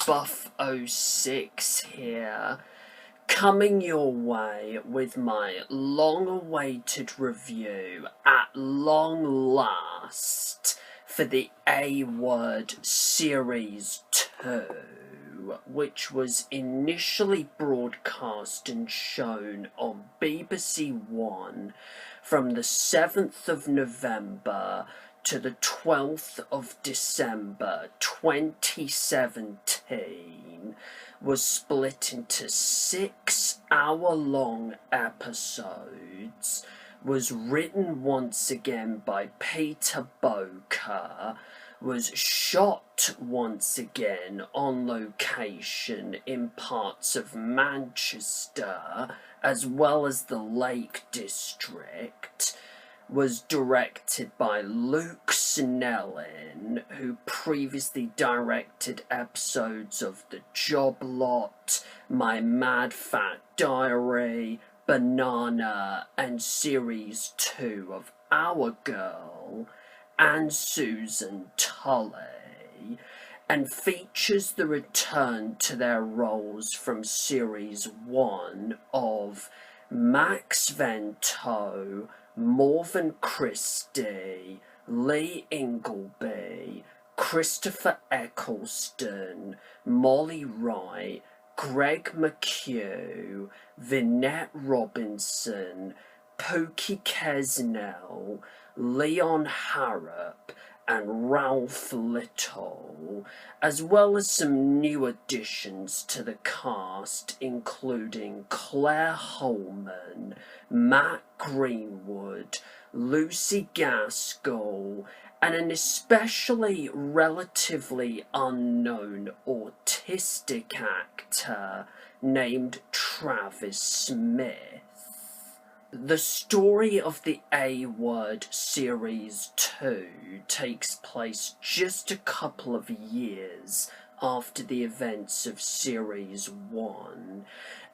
Buff06 here, coming your way with my long-awaited review at long last for the A-Word Series 2, which was initially broadcast and shown on BBC One from the 7th of November to the 12th of December 2017, was split into 6 hour-long episodes, was written once again by Peter Bowker, was shot once again on location in parts of Manchester as well as the Lake District, was directed by Luke Snellin, who previously directed episodes of The Job Lot, My Mad Fat Diary, Banana, and Series 2 of Our Girl, and Susan Tully, and features the return to their roles from Series 1 of Max Vento, Morven Christie, Lee Ingleby, Christopher Eccleston, Molly Wright, Greg McHugh, Vinette Robinson, Pooky Quesnel, Leon Harrup, and Ralf Little, as well as some new additions to the cast, including Clare Holman, Matt Greenwood, Lucy Gaskell, and an especially relatively unknown autistic actor named Travis Smith. The story of the A-Word Series 2 takes place just a couple of years after the events of Series 1,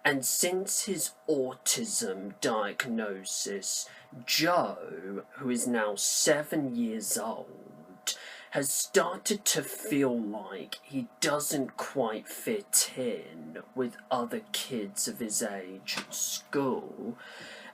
and since his autism diagnosis, Joe, who is now 7 years old, has started to feel like he doesn't quite fit in with other kids of his age at school,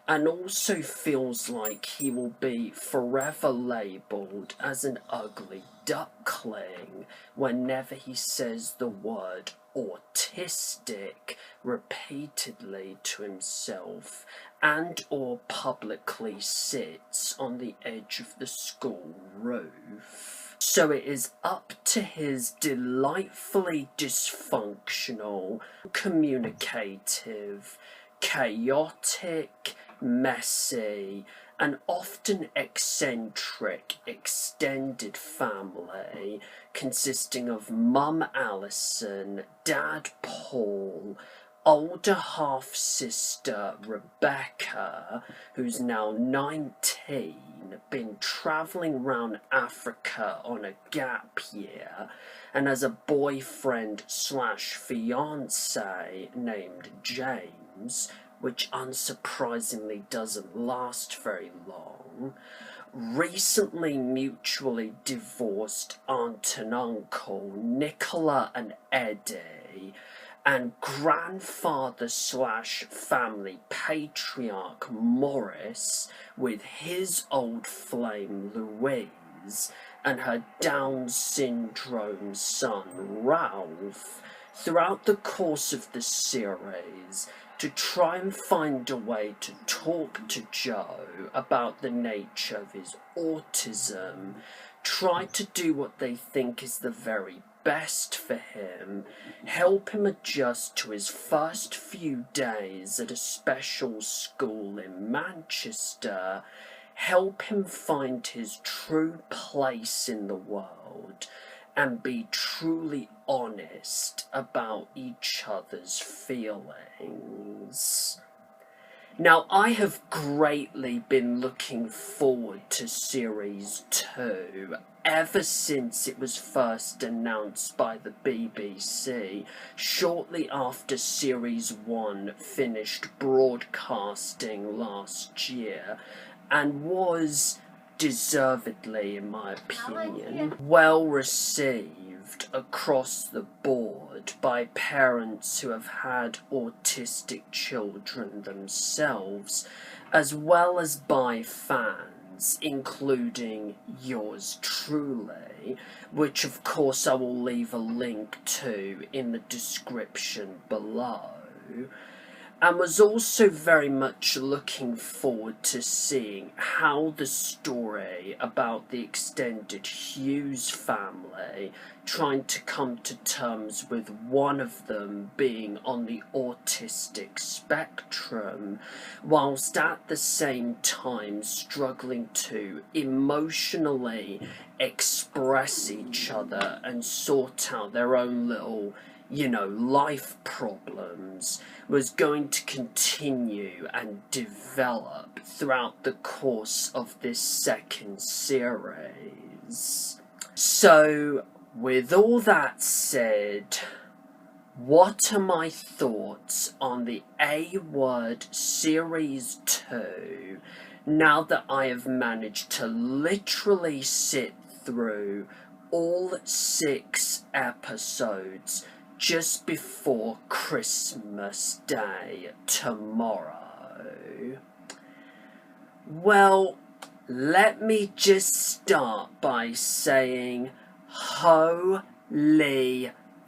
and also feels like he will be forever labelled as an ugly duckling whenever he says the word autistic repeatedly to himself and or publicly sits on the edge of the school roof. So it is up to his delightfully dysfunctional, communicative, chaotic, messy, and often eccentric extended family consisting of Mum Alison, Dad Paul, older half-sister Rebecca, who's now 19, been travelling around Africa on a gap year, and has a boyfriend slash fiancé named James, which unsurprisingly doesn't last very long, recently mutually divorced aunt and uncle Nicola and Eddie, and grandfather slash family patriarch Morris with his old flame Louise and her Down syndrome son Ralf, throughout the course of the series, to try and find a way to talk to Joe about the nature of his autism, try to do what they think is the very best for him, help him adjust to his first few days at a special school in Manchester, help him find his true place in the world, and be truly honest about each other's feelings. Now, I have greatly been looking forward to Series 2 ever since it was first announced by the BBC, shortly after Series 1 finished broadcasting last year, and was deservedly in my opinion, well received across the board by parents who have had autistic children themselves, as well as by fans, including yours truly, which of course I will leave a link to in the description below, and was also very much looking forward to seeing how the story about the extended Hughes family trying to come to terms with one of them being on the autistic spectrum, whilst at the same time struggling to emotionally express each other and sort out their own little, life problems, was going to continue and develop throughout the course of this second series. So, with all that said, what are my thoughts on the A-Word Series 2 now that I have managed to literally sit through all 6 episodes just before Christmas Day tomorrow? Well, let me just start by saying, holy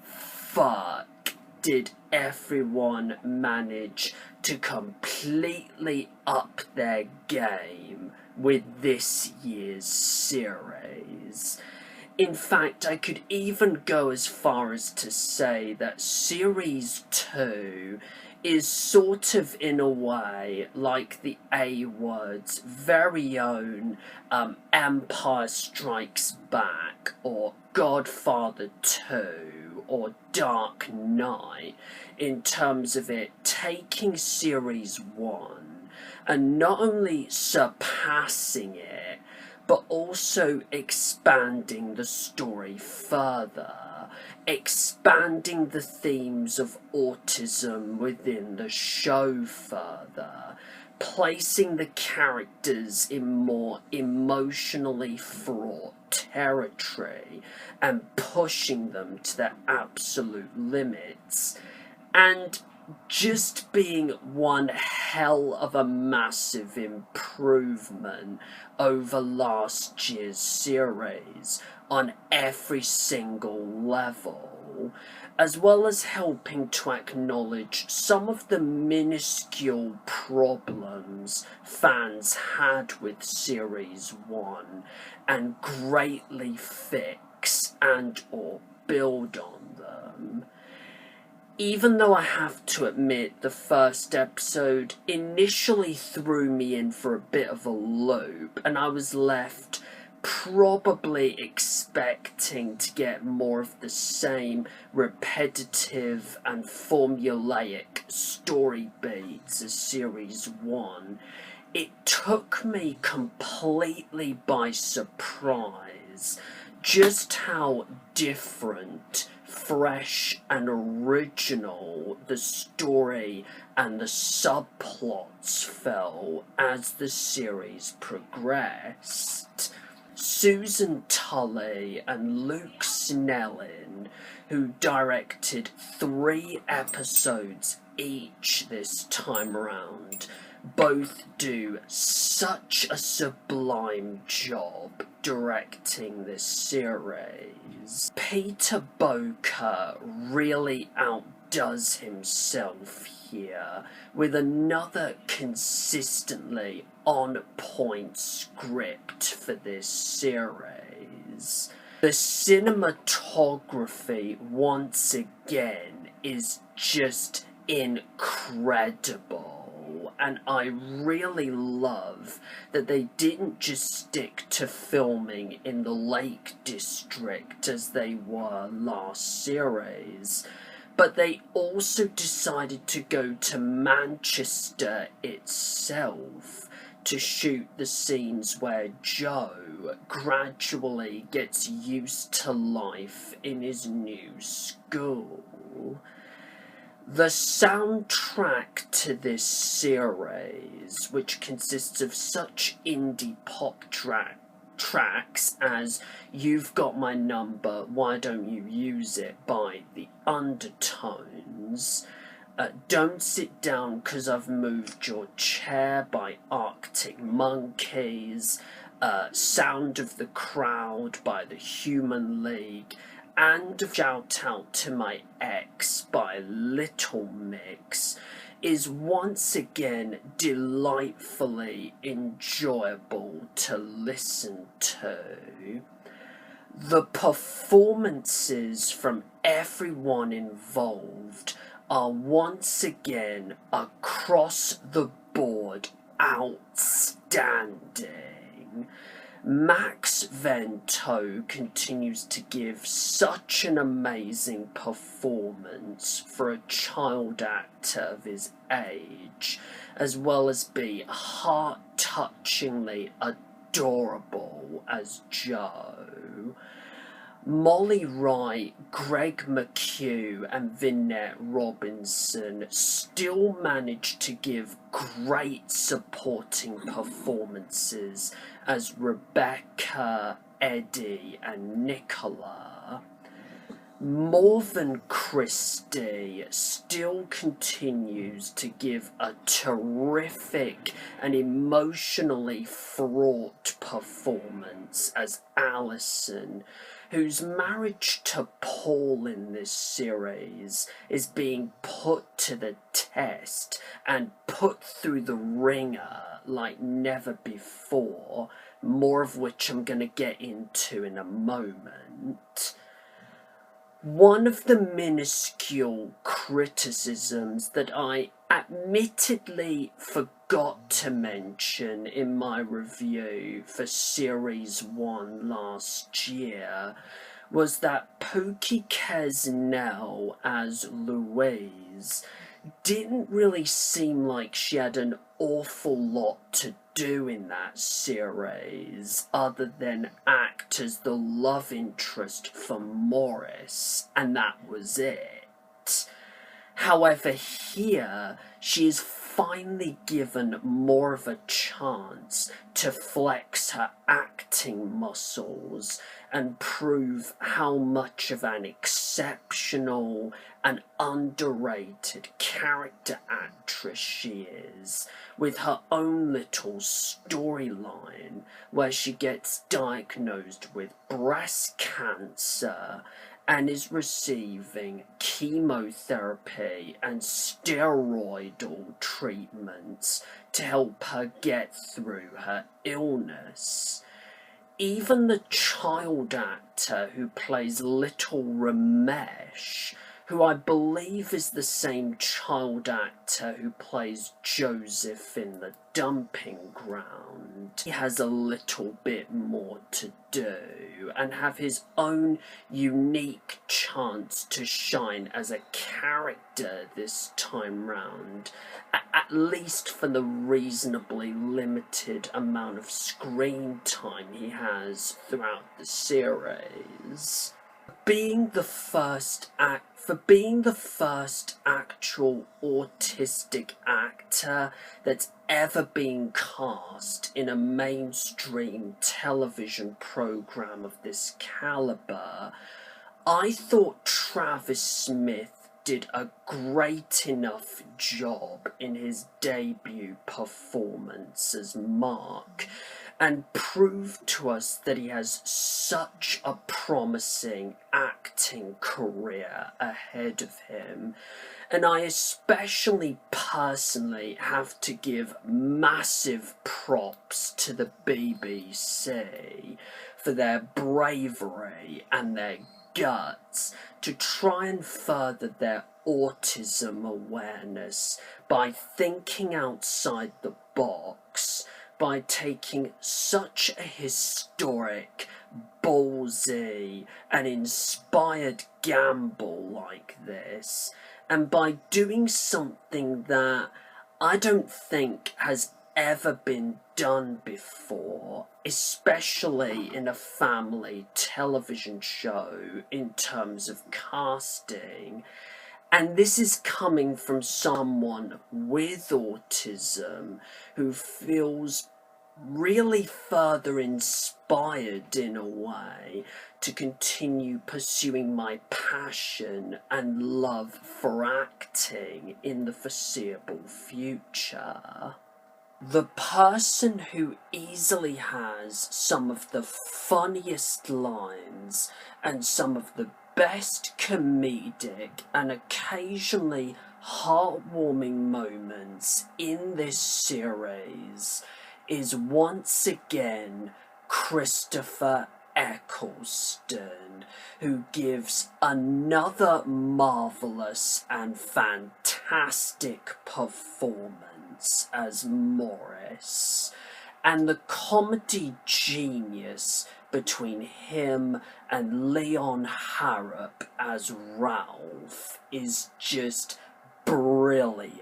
fuck, did everyone manage to completely up their game with this year's series. In fact, I could even go as far as to say that Series 2 is sort of, in a way, like the A-Word's very own Empire Strikes Back, or Godfather 2, or Dark Knight, in terms of it taking Series 1 and not only surpassing it, but also expanding the story further, expanding the themes of autism within the show further, placing the characters in more emotionally fraught territory and pushing them to their absolute limits, and just being one hell of a massive improvement over last year's series on every single level, as well as helping to acknowledge some of the minuscule problems fans had with Series 1 and greatly fix and or build on them. Even though I have to admit the first episode initially threw me in for a bit of a loop, and I was left probably expecting to get more of the same repetitive and formulaic story beats as Series 1, it took me completely by surprise just how different, fresh and original the story and the subplots fell as the series progressed. Susan Tully and Luke Snellin, who directed 3 episodes each this time around, both do such a sublime job directing this series. Peter Bowker really outdoes himself here with another consistently on-point script for this series. The cinematography, once again, is just incredible. And I really love that they didn't just stick to filming in the Lake District as they were last series, but they also decided to go to Manchester itself to shoot the scenes where Joe gradually gets used to life in his new school. The soundtrack to this series, which consists of such indie pop tracks tracks as "You've Got My Number, Why Don't You Use It" by The Undertones, "Don't Sit Down 'Cause I've Moved Your Chair" by Arctic Monkeys, "Sound of the Crowd" by the Human League, and "Shout Out to My Ex" by Little Mix is once again delightfully enjoyable to listen to. The performances from everyone involved are once again across the board outstanding. Max Vento continues to give such an amazing performance for a child actor of his age, as well as be heart-touchingly adorable as Joe. Molly Wright, Greg McHugh and Vinette Robinson still manage to give great supporting performances as Rebecca, Eddie and Nicola. Morven Christie still continues to give a terrific and emotionally fraught performance as Alison, whose marriage to Paul in this series is being put to the test and put through the ringer like never before, more of which I'm going to get into in a moment. One of the minuscule criticisms that I admittedly forgot to mention in my review for Series 1 last year was that Pooky Quesnel as Louise didn't really seem like she had an awful lot to do in that series other than act as the love interest for Morris, and that was it. However, here she is finally given more of a chance to flex her acting muscles and prove how much of an exceptional and underrated character actress she is, with her own little storyline where she gets diagnosed with breast cancer and is receiving chemotherapy and steroidal treatments to help her get through her illness. Even the child actor who plays little Ramesh, who I believe is the same child actor who plays Joseph in The Dumping Ground, he has a little bit more to do and have his own unique chance to shine as a character this time round, at least for the reasonably limited amount of screen time he has throughout the series. Being the first actual autistic actor that's ever been cast in a mainstream television program of this caliber, I thought Travis Smith did a great enough job in his debut performance as Mark, and proved to us that he has such a promising acting career ahead of him. And I especially personally have to give massive props to the BBC for their bravery and their guts to try and further their autism awareness by thinking outside the box, by taking such a historic, ballsy and inspired gamble like this, and by doing something that I don't think has ever been done before, especially in a family television show in terms of casting. And this is coming from someone with autism who feels really further inspired in a way to continue pursuing my passion and love for acting in the foreseeable future. The person who easily has some of the funniest lines and some of the best comedic and occasionally heartwarming moments in this series is once again Christopher Eccleston, who gives another marvellous and fantastic performance as Morris, and the comedy genius between him and Leon Harrup as Ralf is just brilliant.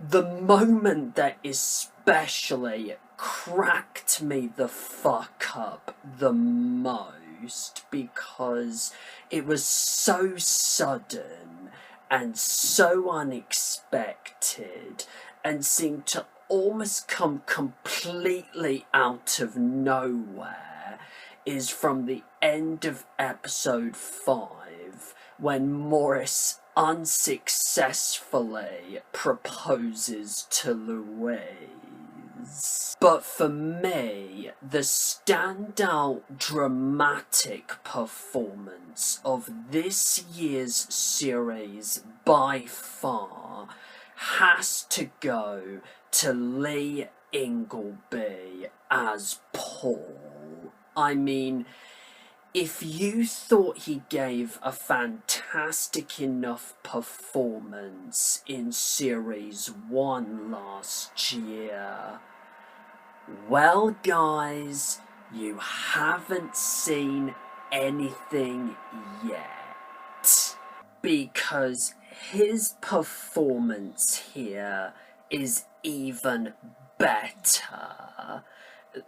The moment that especially cracked me the fuck up the most, because it was so sudden and so unexpected and seemed to almost come completely out of nowhere, is from the end of episode 5 when Morris unsuccessfully proposes to Louise. But for me, the standout dramatic performance of this year's series by far has to go to Lee Ingleby as Paul. I mean, if you thought he gave a fantastic enough performance in Series 1 last year, well, guys, you haven't seen anything yet. Because his performance here is even better.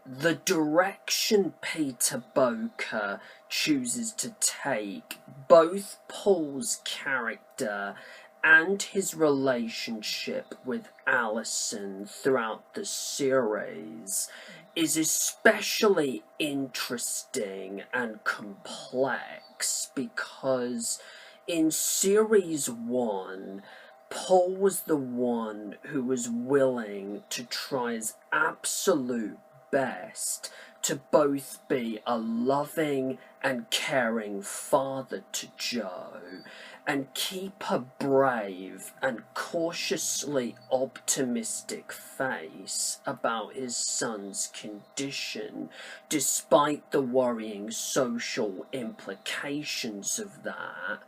The direction Peter Bowker chooses to take both Paul's character and his relationship with Alison throughout the series is especially interesting and complex, because in Series 1, Paul was the one who was willing to try his absolute best to both be a loving and caring father to Jo and keep a brave and cautiously optimistic face about his son's condition, despite the worrying social implications of that.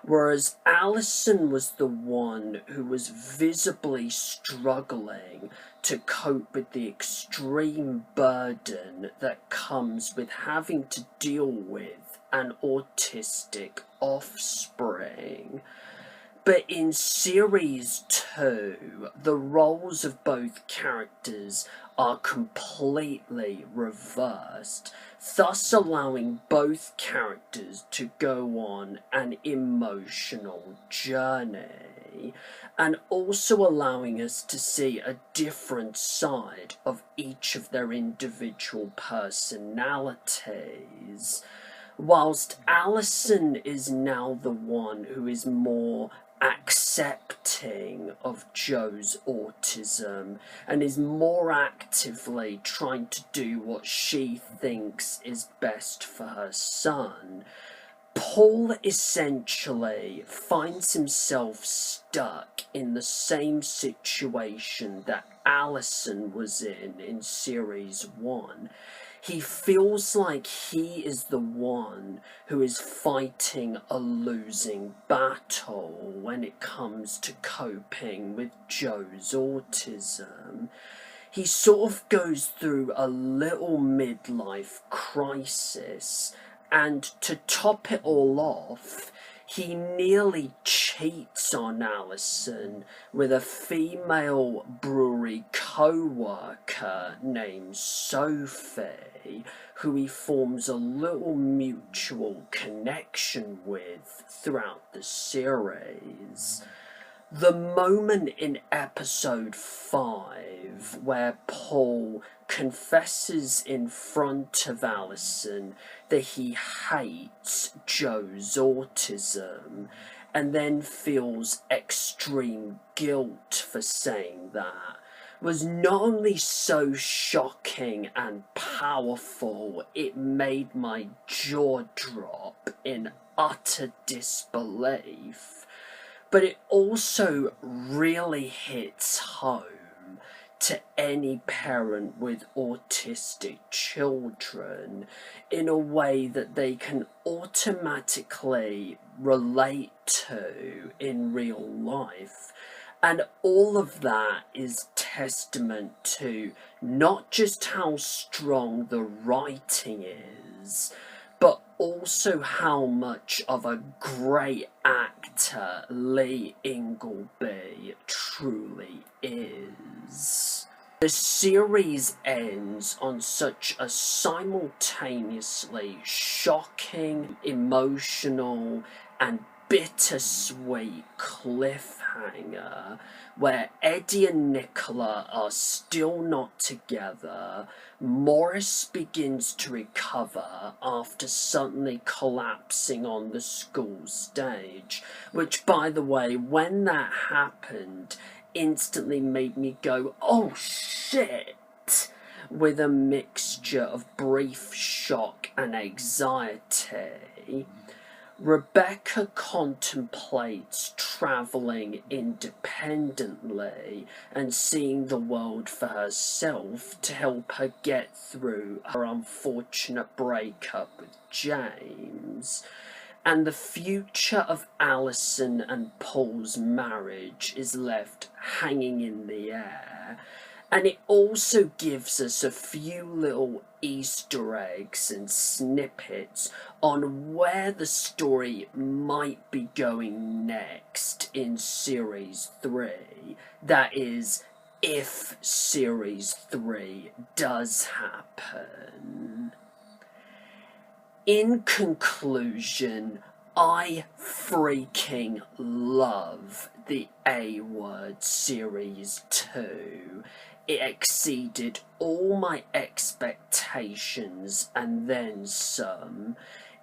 Whereas Alison was the one who was visibly struggling to cope with the extreme burden that comes with having to deal with an autistic offspring. But in Series 2, the roles of both characters are completely reversed, thus allowing both characters to go on an emotional journey, and also allowing us to see a different side of each of their individual personalities. Whilst Alison is now the one who is more accepting of Jo's autism and is more actively trying to do what she thinks is best for her son, Paul essentially finds himself stuck in the same situation that Alison was in Series 1. He feels like he is the one who is fighting a losing battle when it comes to coping with Jo's autism. He sort of goes through a little midlife crisis, and to top it all off, he nearly cheats on Alison with a female brewery co-worker named Sophie, who he forms a little mutual connection with throughout the series. The moment in episode 5 where Paul confesses in front of Alison that he hates Joe's autism and then feels extreme guilt for saying that was not only so shocking and powerful, it made my jaw drop in utter disbelief, but it also really hits home to any parent with autistic children in a way that they can automatically relate to in real life. And all of that is testament to not just how strong the writing is, but also how much of a great actor Lee Ingleby truly is. The series ends on such a simultaneously shocking, emotional, and bittersweet cliffhanger where Eddie and Nicola are still not together. Morris begins to recover after suddenly collapsing on the school stage, which, by the way, when that happened, instantly made me go, oh shit, with a mixture of brief shock and anxiety. Rebecca contemplates travelling independently and seeing the world for herself to help her get through her unfortunate breakup with James. And the future of Alison and Paul's marriage is left hanging in the air. And it also gives us a few little Easter eggs and snippets on where the story might be going next in Series 3. That is, if Series 3 does happen. In conclusion, I freaking love the A-Word Series 2. It exceeded all my expectations and then some.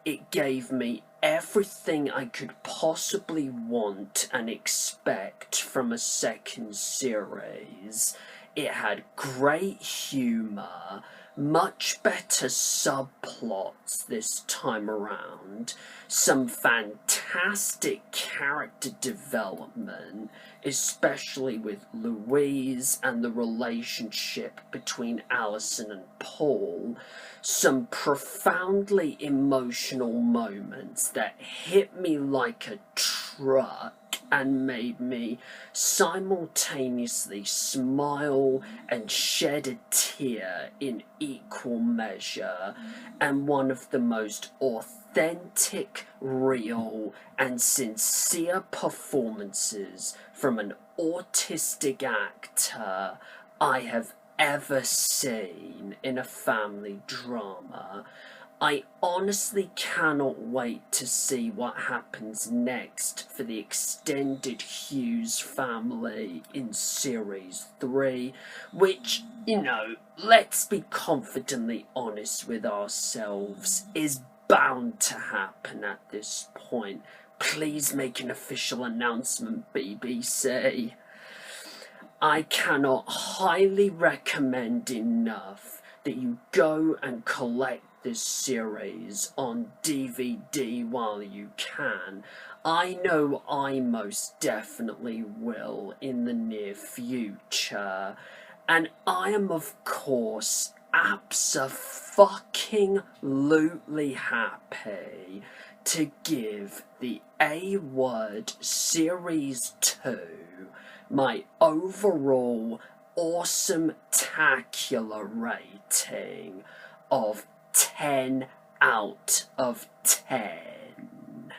It gave me everything I could possibly want and expect from a second series. It had great humour, much better subplots this time around, some fantastic character development, especially with Louise and the relationship between Alison and Paul, some profoundly emotional moments that hit me like a truck and made me simultaneously smile and shed a tear in equal measure, and one of the most authentic, real, and sincere performances from an autistic actor I have ever seen in a family drama. I honestly cannot wait to see what happens next for the extended Hughes family in Series 3, which, let's be confidently honest with ourselves, is bound to happen at this point. Please make an official announcement, BBC. I cannot highly recommend enough that you go and collect this series on DVD while you can. I know I most definitely will in the near future. And I am, of course, abso-fucking-lutely happy to give the A-Word Series 2 my overall awesome-tacular rating of 10 out of 10.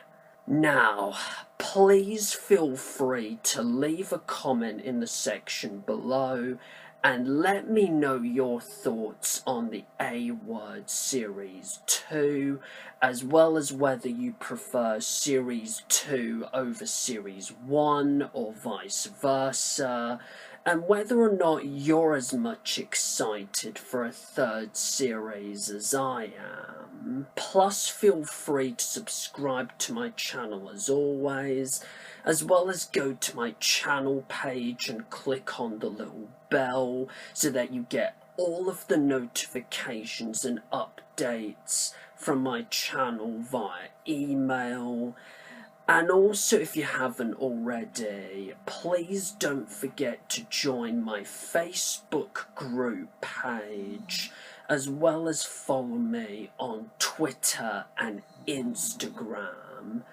Now, please feel free to leave a comment in the section below and let me know your thoughts on the A-Word Series 2, as well as whether you prefer Series 2 over Series 1 or vice versa, and whether or not you're as much excited for a third series as I am. Plus, feel free to subscribe to my channel as always, as well as go to my channel page and click on the little bell so that you get all of the notifications and updates from my channel via email. And also, if you haven't already, please don't forget to join my Facebook group page, as well as follow me on Twitter and Instagram.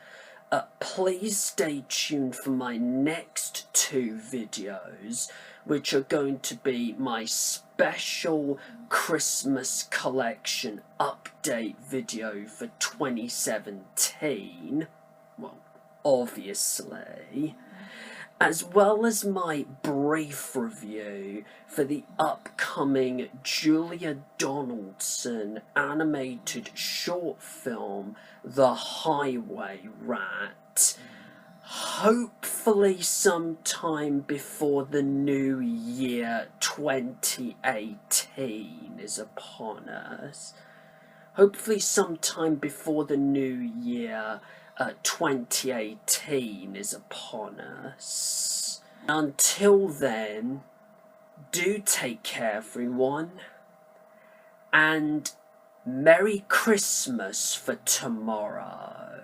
Please stay tuned for my next 2 videos, which are going to be my special Christmas collection update video for 2017. Well, obviously, as well as my brief review for the upcoming Julia Donaldson animated short film, The Highway Rat, hopefully sometime before the new year 2018 is upon us. Hopefully sometime before the new year 2018 is upon us. Until then, do take care, everyone, and Merry Christmas for tomorrow.